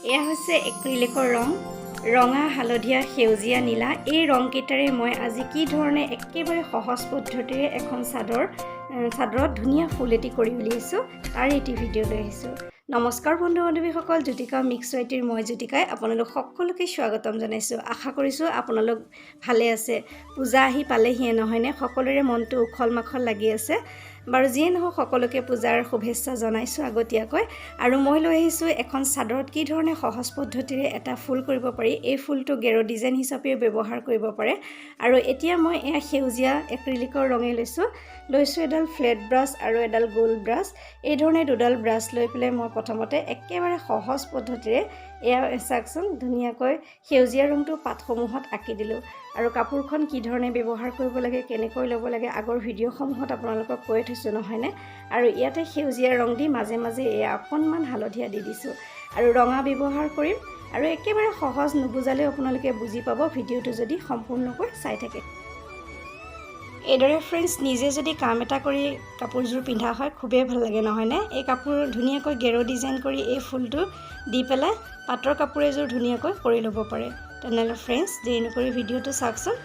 এয়া হৈছে এক্ৰিলিকৰ ৰং ৰঙা হালধীয়া সেউজীয়া নীলা এই ৰংকেইটাৰে মই আজি কি ধৰণে একেবাৰে সহজ পদ্ধতিৰে এখন চাদৰত ধুনীয়া ফুল এটি কৰি উলিয়াইছোঁ তাৰ এটি ভিডিঅ' লৈ আহিছোঁ। নমস্কাৰ বন্ধু বান্ধৱীসকল, জ্যোতিকামিক্সয়টিৰ মই জ্যোতিকাই আপোনালোক সকলোকে স্বাগতম জনাইছোঁ। আশা কৰিছোঁ আপোনালোক ভালে আছে। পূজা আহি পালেহিয়ে নহয়নে, সকলোৰে মনটো উখল মাখল লাগি আছে। বাৰু যিয়ে নহওক সকলোকে পূজাৰ শুভেচ্ছা জনাইছোঁ আগতীয়াকৈ। আৰু মই লৈ আহিছোঁ এখন চাদৰত কি ধৰণে সহজ পদ্ধতিৰে এটা ফুল কৰিব পাৰি। এই ফুলটো গেৰ ডিজাইন হিচাপেও ব্যৱহাৰ কৰিব পাৰে। আৰু এতিয়া মই এয়া সেউজীয়া এক্ৰিলিকৰ ৰঙে লৈছোঁ এডাল ফ্লেট ব্ৰাছ আৰু এডাল গোল ব্ৰাছ। এই ধৰণে দুডাল ব্ৰাছ লৈ পেলাই মই প্ৰথমতে একেবাৰে সহজ পদ্ধতিৰে এয়া চাওকচোন ধুনীয়াকৈ সেউজীয়া ৰংটো পাতসমূহত আঁকি দিলোঁ। আৰু কাপোৰখন কি ধৰণে ব্যৱহাৰ কৰিব লাগে, কেনেকৈ ল'ব লাগে আগৰ ভিডিঅ'সমূহত আপোনালোকক কৈ থৈছোঁ নহয়নে। আৰু ইয়াতে সেউজীয়া ৰং দি মাজে মাজে এয়া অকণমান হালধীয়া দি দিছোঁ আৰু ৰঙা ব্যৱহাৰ কৰিম। আৰু একেবাৰে সহজ, নুবুজালেও আপোনালোকে বুজি পাব ভিডিঅ'টো যদি সম্পূৰ্ণকৈ চাই থাকে। এইদৰে ফ্ৰেণ্ডছ নিজে যদি কাম এটা কৰি কাপোৰযোৰ পিন্ধা হয় খুবেই ভাল লাগে নহয়নে। এই কাপোৰ ধুনীয়াকৈ গেৰ ডিজাইন কৰি এই ফুলটো দি পেলাই পাটৰ কাপোৰ এযোৰ ধুনীয়াকৈ কৰি ল'ব পাৰে। তেনেহ'লে ফ্ৰেণ্ডছ দেৰি নকৰি ভিডিঅ'টো চাওকচোন।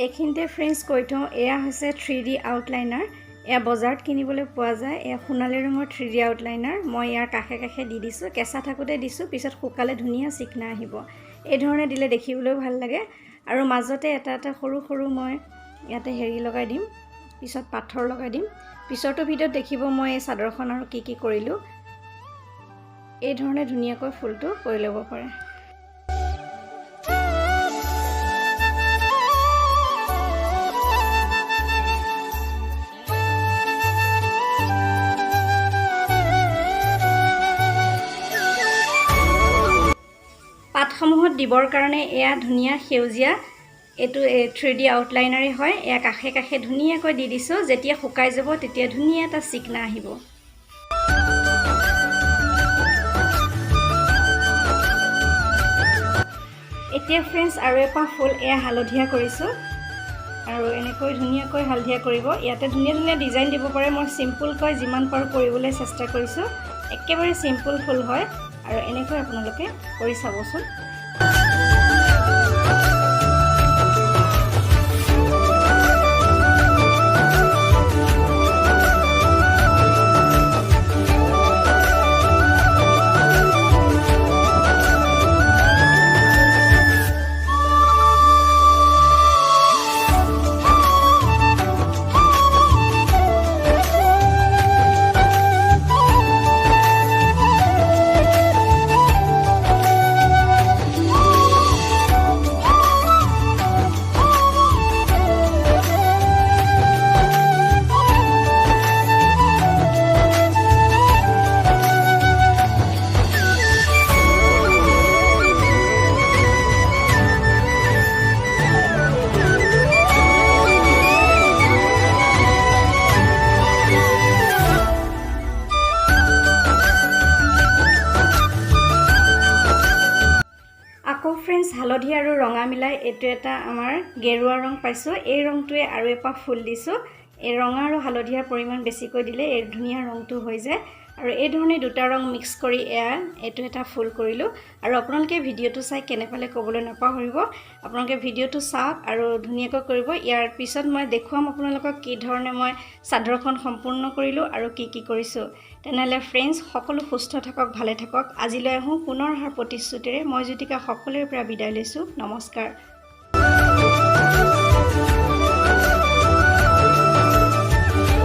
এইখিনিতে ফ্ৰেণ্ডছ কৈ থওঁ, এয়া হৈছে 3D আউটলাইনাৰ। এয়া বজাৰত কিনিবলৈ পোৱা যায়। এয়া সোণালী ৰঙৰ 3D আউটলাইনাৰ। মই ইয়াৰ কাষে কাষে দি দিছোঁ, কেঁচা থাকোঁতে দিছোঁ, পিছত শুকালে ধুনীয়া চিকনা আহিব। এই ধৰণে দিলে দেখিবলৈও ভাল লাগে। আৰু মাজতে এটা এটা সৰু সৰু মই ইয়াতে হেৰি লগাই দিম, পিছত পাথৰ লগাই দিম। পিছৰটো ভিডিঅ'ত দেখিব মই এই চাদৰখন আৰু কি কি কৰিলোঁ। এই ধৰণে ধুনীয়াকৈ ফুলটো কৰি ল'ব পাৰে। পাতসমূহত দিবৰ কাৰণে এয়া ধুনীয়া সেউজীয়া এইটো 3D আউটলাইনাৰে হয়। এয়া কাষে কাষে ধুনীয়াকৈ দি দিছোঁ। যেতিয়া শুকাই যাব তেতিয়া ধুনীয়া এটা চিকনা আহিব। এতিয়া ফ্ৰেণ্ডছ আৰু এপাহ ফুল এয়া হালধীয়া কৰিছোঁ আৰু এনেকৈ ধুনীয়াকৈ হালধীয়া কৰিব। ইয়াতে ধুনীয়া ধুনীয়া ডিজাইন দিব পাৰে। মই চিম্পুলকৈ যিমান পাৰোঁ কৰিবলৈ চেষ্টা কৰিছোঁ। একেবাৰে চিম্পুল ফুল হয় আৰু এনেকৈ আপোনালোকে কৰি চাবচোন। আকৌ ফ্ৰেণ্ডছ হালধীয়া আৰু ৰঙা মিলাই এইটো এটা আমাৰ গেৰুৱা ৰং পাইছোঁ। এই ৰংটোৱে আৰু এপাহ ফুল দিছোঁ। এই ৰঙা আৰু হালধীয়াৰ পৰিমাণ বেছিকৈ দিলে এই ধুনীয়া ৰংটো হৈ যায়। আৰু এই ধৰণে দুটা ৰং মিক্স কৰি এইটো এটা ফুল কৰিলোঁ। আৰু আপোনালোকে ভিডিঅ'টো চাই কেনে পালে ক'বলৈ নাপাহৰিব। আপোনালোকে ভিডিঅ'টো চাওক আৰু ধুনীয়াকৈ কৰিব। ইয়াৰ পিছত মই দেখুৱাম আপোনালোকক কি ধৰণে মই চাদৰখন সম্পূৰ্ণ কৰিলোঁ আৰু কি কৰিছোঁ। তেনেহ'লে ফ্ৰেণ্ডছ সকলো সুস্থ থাকক, ভালে থাকক। আজিলৈ আহোঁ পুনৰ অহাৰ প্ৰতিশ্ৰুতিৰে। মই জ্যোতিকা সকলোৰে পৰা বিদায় লৈছোঁ। নমস্কাৰ।